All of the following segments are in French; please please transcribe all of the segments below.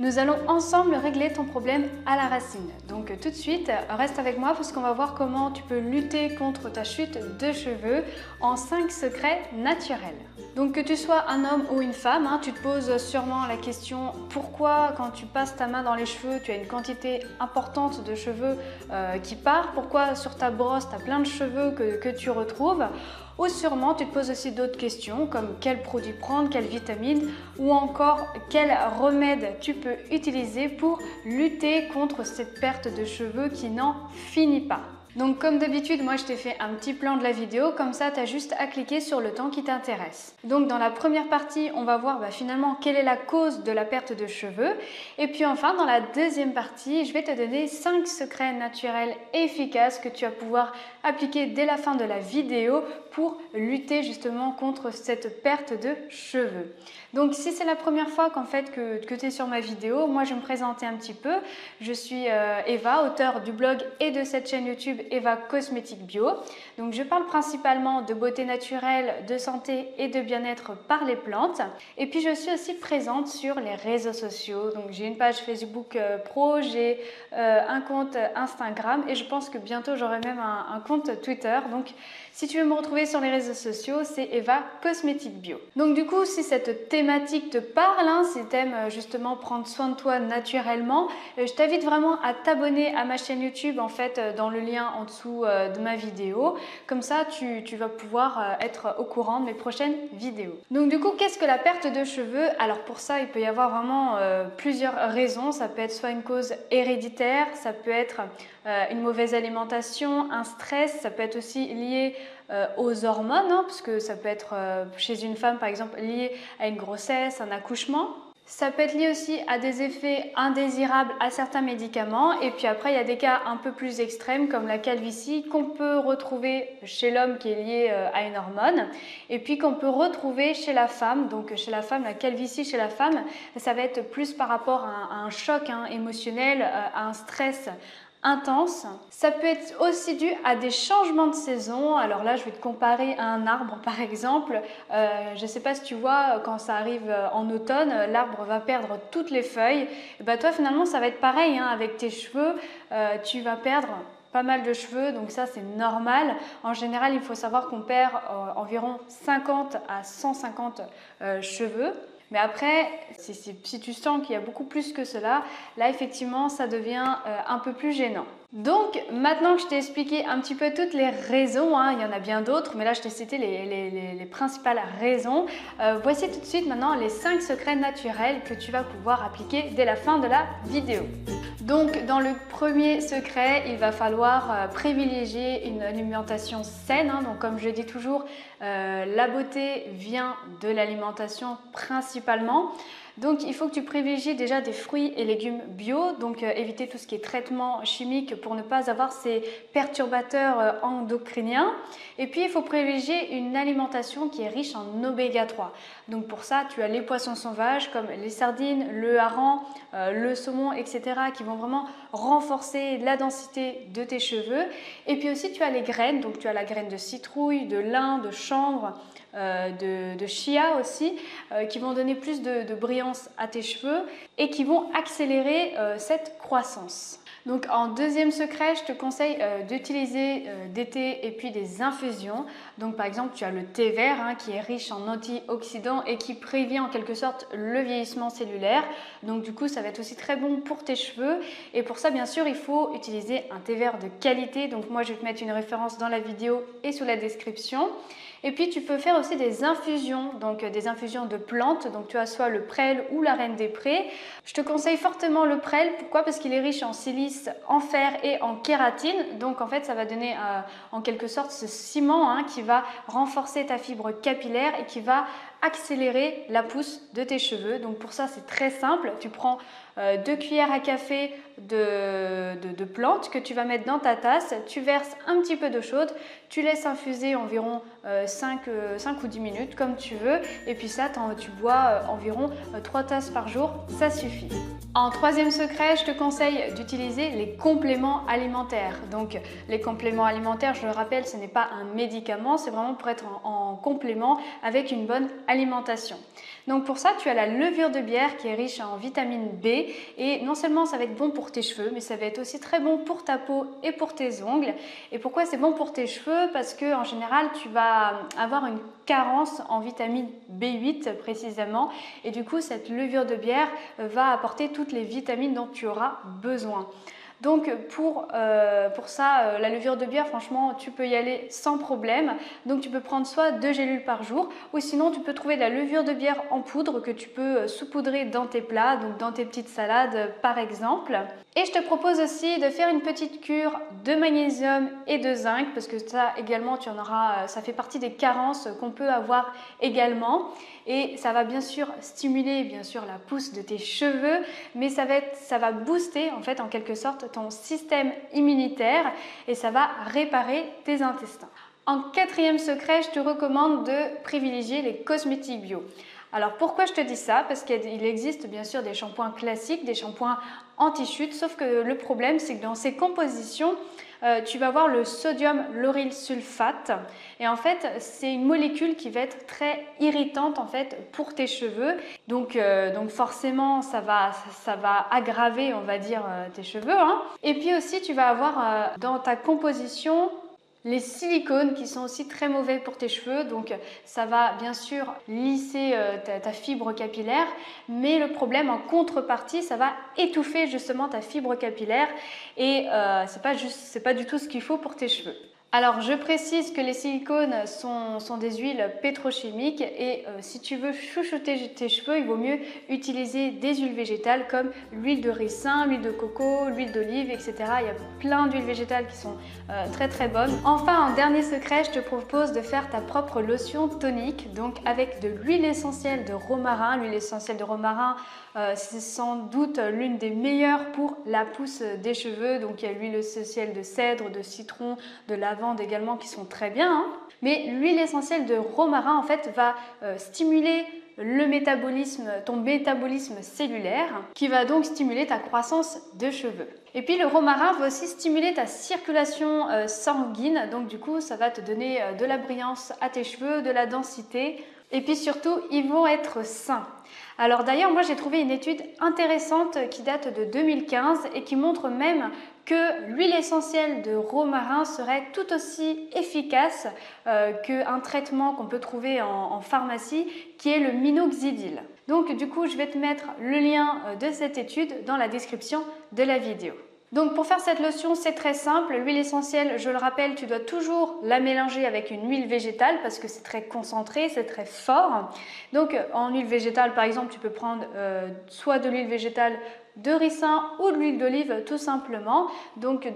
Nous allons ensemble régler ton problème à la racine. Donc tout de suite, reste avec moi parce qu'on va voir comment tu peux lutter contre ta chute de cheveux en 5 secrets naturels. Donc que tu sois un homme ou une femme, tu te poses sûrement la question pourquoi quand tu passes ta main dans les cheveux, tu as une quantité importante de cheveux qui part, pourquoi sur ta brosse tu as plein de cheveux que tu retrouves. Ou sûrement tu te poses aussi d'autres questions comme quel produit prendre, quelle vitamine ou encore quel remède tu peux utiliser pour lutter contre cette perte de cheveux qui n'en finit pas. Donc comme d'habitude, moi je t'ai fait un petit plan de la vidéo, comme ça tu as juste à cliquer sur le temps qui t'intéresse. Donc dans la première partie, on va voir finalement quelle est la cause de la perte de cheveux. Et puis enfin dans la deuxième partie, je vais te donner 5 secrets naturels efficaces que tu vas pouvoir appliquer dès la fin de la vidéo pour lutter justement contre cette perte de cheveux. Donc si c'est la première fois que tu es sur ma vidéo, moi je vais me présenter un petit peu. Je suis Eva, auteure du blog et de cette chaîne YouTube Eva Cosmétique Bio. Donc je parle principalement de beauté naturelle, de santé et de bien-être par les plantes. Et puis je suis aussi présente sur les réseaux sociaux. Donc j'ai une page Facebook pro, j'ai un compte Instagram et je pense que bientôt j'aurai même un compte Twitter. Donc si tu veux me retrouver sur les réseaux sociaux, c'est Eva Cosmétique Bio. Donc du coup, si cette thématique te parle, si tu aimes justement prendre soin de toi naturellement, je t'invite vraiment à t'abonner à ma chaîne YouTube dans le lien en dessous de ma vidéo. Comme ça, tu vas pouvoir être au courant de mes prochaines vidéos. Donc du coup, qu'est-ce que la perte de cheveux? Alors pour ça, il peut y avoir vraiment plusieurs raisons. Ça peut être soit une cause héréditaire, ça peut être une mauvaise alimentation, un stress, ça peut être aussi lié aux hormones, parce que ça peut être chez une femme par exemple lié à une grossesse, un accouchement. Ça peut être lié aussi à des effets indésirables à certains médicaments et puis après il y a des cas un peu plus extrêmes comme la calvitie qu'on peut retrouver chez l'homme qui est lié à une hormone et puis qu'on peut retrouver chez la femme. Donc chez la femme, la calvitie chez la femme, ça va être plus par rapport à un choc émotionnel, à un stress intense. Ça peut être aussi dû à des changements de saison. Alors là, je vais te comparer à un arbre par exemple. Je ne sais pas si tu vois, quand ça arrive en automne, l'arbre va perdre toutes les feuilles. Et toi finalement, ça va être pareil avec tes cheveux. Tu vas perdre pas mal de cheveux, donc ça c'est normal. En général, il faut savoir qu'on perd environ 50 à 150 cheveux. Mais après, si tu sens qu'il y a beaucoup plus que cela, là effectivement ça devient un peu plus gênant. Donc maintenant que je t'ai expliqué un petit peu toutes les raisons, il y en a bien d'autres, mais là je t'ai cité les principales raisons. Voici tout de suite maintenant les 5 secrets naturels que tu vas pouvoir appliquer dès la fin de la vidéo. Donc dans le premier secret, il va falloir privilégier une alimentation saine. Donc comme je dis toujours, la beauté vient de l'alimentation principalement. Donc il faut que tu privilégies déjà des fruits et légumes bio, donc éviter tout ce qui est traitement chimique pour ne pas avoir ces perturbateurs endocriniens. Et puis il faut privilégier une alimentation qui est riche en oméga 3. Donc pour ça, tu as les poissons sauvages comme les sardines, le hareng, le saumon, etc. qui vont vraiment renforcer la densité de tes cheveux. Et puis aussi tu as les graines, donc tu as la graine de citrouille, de lin, de chanvre, de chia aussi, qui vont donner plus de brillance à tes cheveux et qui vont accélérer cette croissance. Donc en deuxième secret, je te conseille d'utiliser des thés et puis des infusions. Donc par exemple, tu as le thé vert qui est riche en antioxydants et qui prévient en quelque sorte le vieillissement cellulaire. Donc du coup, ça va être aussi très bon pour tes cheveux. Et pour ça, bien sûr, il faut utiliser un thé vert de qualité. Donc moi, je vais te mettre une référence dans la vidéo et sous la description. Et puis tu peux faire aussi des infusions, donc des infusions de plantes, donc tu as soit le prêle ou la reine des prés. Je te conseille fortement le prêle, pourquoi? Parce qu'il est riche en silice, en fer et en kératine, donc en fait ça va donner en quelque sorte ce ciment qui va renforcer ta fibre capillaire et qui va accélérer la pousse de tes cheveux. Donc pour ça c'est très simple, tu prends 2 cuillères à café de plantes que tu vas mettre dans ta tasse, tu verses un petit peu d'eau chaude, tu laisses infuser environ 5 ou 10 minutes comme tu veux et puis ça tu bois environ 3 tasses par jour, ça suffit. En troisième secret, je te conseille d'utiliser les compléments alimentaires. Donc les compléments alimentaires, je le rappelle, ce n'est pas un médicament, c'est vraiment pour être en complément avec une bonne alimentation. Donc pour ça, tu as la levure de bière qui est riche en vitamine B et non seulement ça va être bon pour tes cheveux, mais ça va être aussi très bon pour ta peau et pour tes ongles. Et pourquoi c'est bon pour tes cheveux? Parce que en général, tu vas avoir une carence en vitamine B8 précisément et du coup, cette levure de bière va apporter toutes les vitamines dont tu auras besoin. Donc pour ça, la levure de bière, franchement, tu peux y aller sans problème. Donc tu peux prendre soit 2 gélules par jour ou sinon tu peux trouver de la levure de bière en poudre que tu peux saupoudrer dans tes plats, donc dans tes petites salades par exemple. Et je te propose aussi de faire une petite cure de magnésium et de zinc parce que ça également, tu en auras, ça fait partie des carences qu'on peut avoir également. Et ça va bien sûr stimuler la pousse de tes cheveux, mais ça va booster en fait en quelque sorte ton système immunitaire et ça va réparer tes intestins. En quatrième secret, je te recommande de privilégier les cosmétiques bio. Alors pourquoi je te dis ça? Parce qu'il existe bien sûr des shampoings classiques, des shampoings anti-chute, sauf que le problème c'est que dans ces compositions, tu vas avoir le sodium lauryl sulfate et en fait c'est une molécule qui va être très irritante en fait pour tes cheveux donc forcément ça va aggraver on va dire tes cheveux hein. Et puis aussi tu vas avoir dans ta composition les silicones qui sont aussi très mauvais pour tes cheveux, donc ça va bien sûr lisser ta fibre capillaire, mais le problème en contrepartie, ça va étouffer justement ta fibre capillaire et c'est pas du tout ce qu'il faut pour tes cheveux. Alors je précise que les silicones sont des huiles pétrochimiques et si tu veux chouchouter tes cheveux, il vaut mieux utiliser des huiles végétales comme l'huile de ricin, l'huile de coco, l'huile d'olive, etc. Il y a plein d'huiles végétales qui sont très très bonnes. Enfin, en dernier secret, je te propose de faire ta propre lotion tonique, donc avec de l'huile essentielle de romarin. L'huile essentielle de romarin, c'est sans doute l'une des meilleures pour la pousse des cheveux. Donc il y a l'huile essentielle de cèdre, de citron, de lavande également qui sont très bien. Hein. Mais l'huile essentielle de romarin en fait va stimuler ton métabolisme cellulaire qui va donc stimuler ta croissance de cheveux. Et puis le romarin va aussi stimuler ta circulation sanguine, donc du coup ça va te donner de la brillance à tes cheveux, de la densité et puis surtout ils vont être sains. Alors d'ailleurs moi j'ai trouvé une étude intéressante qui date de 2015 et qui montre même que l'huile essentielle de romarin serait tout aussi efficace qu'un traitement qu'on peut trouver en pharmacie qui est le minoxidil. Donc du coup je vais te mettre le lien de cette étude dans la description de la vidéo. Donc pour faire cette lotion, c'est très simple. L'huile essentielle, je le rappelle, tu dois toujours la mélanger avec une huile végétale parce que c'est très concentré, c'est très fort. Donc en huile végétale, par exemple, tu peux prendre soit de l'huile végétale de ricin ou de l'huile d'olive tout simplement. Donc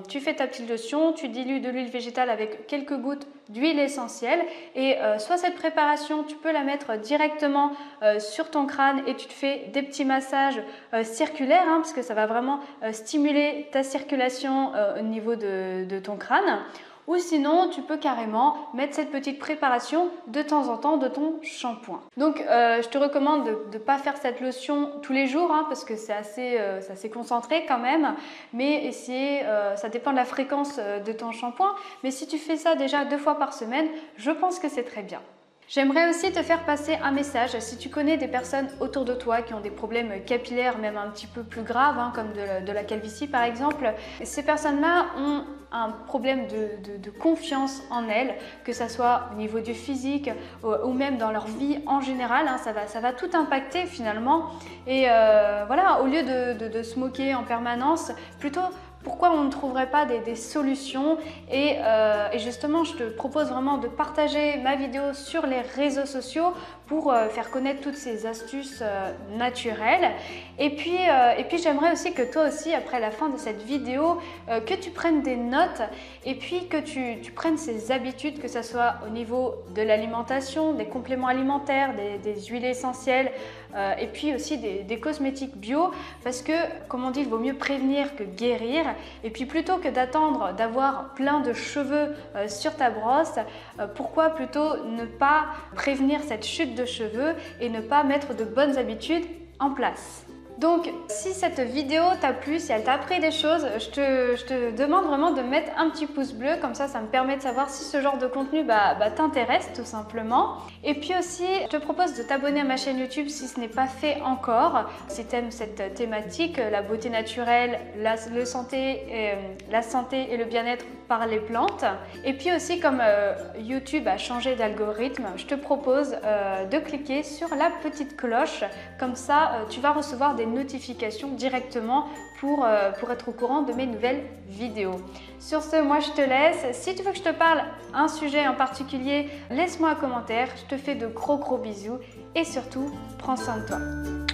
tu fais ta petite lotion, tu dilues de l'huile végétale avec quelques gouttes d'huile essentielle et soit cette préparation tu peux la mettre directement sur ton crâne et tu te fais des petits massages circulaires hein, parce que ça va vraiment stimuler ta circulation au niveau de ton crâne. Ou sinon, tu peux carrément mettre cette petite préparation de temps en temps de ton shampoing. Donc, je te recommande de ne pas faire cette lotion tous les jours hein, parce que c'est assez concentré quand même. Mais ça dépend de la fréquence de ton shampoing. Mais si tu fais ça déjà 2 fois par semaine, je pense que c'est très bien. J'aimerais aussi te faire passer un message. Si tu connais des personnes autour de toi qui ont des problèmes capillaires, même un petit peu plus graves, hein, comme de la calvitie par exemple, ces personnes-là ont un problème de confiance en elles, que ce soit au niveau du physique ou même dans leur vie en général. Hein, ça va tout impacter finalement. Et voilà, au lieu de se moquer en permanence, plutôt pourquoi on ne trouverait pas des solutions et justement je te propose vraiment de partager ma vidéo sur les réseaux sociaux pour faire connaître toutes ces astuces naturelles et puis j'aimerais aussi que toi aussi après la fin de cette vidéo que tu prennes des notes et puis que tu prennes ces habitudes, que ce soit au niveau de l'alimentation, des compléments alimentaires, des huiles essentielles et puis aussi des cosmétiques bio parce que comme on dit il vaut mieux prévenir que guérir. Et puis plutôt que d'attendre d'avoir plein de cheveux sur ta brosse, pourquoi plutôt ne pas prévenir cette chute de cheveux et ne pas mettre de bonnes habitudes en place? Donc, si cette vidéo t'a plu, si elle t'a appris des choses, je te demande vraiment de mettre un petit pouce bleu, comme ça me permet de savoir si ce genre de contenu t'intéresse tout simplement. Et puis aussi, je te propose de t'abonner à ma chaîne YouTube si ce n'est pas fait encore. Si tu aimes cette thématique, la beauté naturelle, la santé et le bien-être par les plantes. Et puis aussi, comme YouTube a changé d'algorithme, je te propose de cliquer sur la petite cloche. Comme ça, tu vas recevoir des notifications directement pour être au courant de mes nouvelles vidéos. Sur ce, moi je te laisse. Si tu veux que je te parle un sujet en particulier, laisse-moi un commentaire. Je te fais de gros bisous et surtout, prends soin de toi.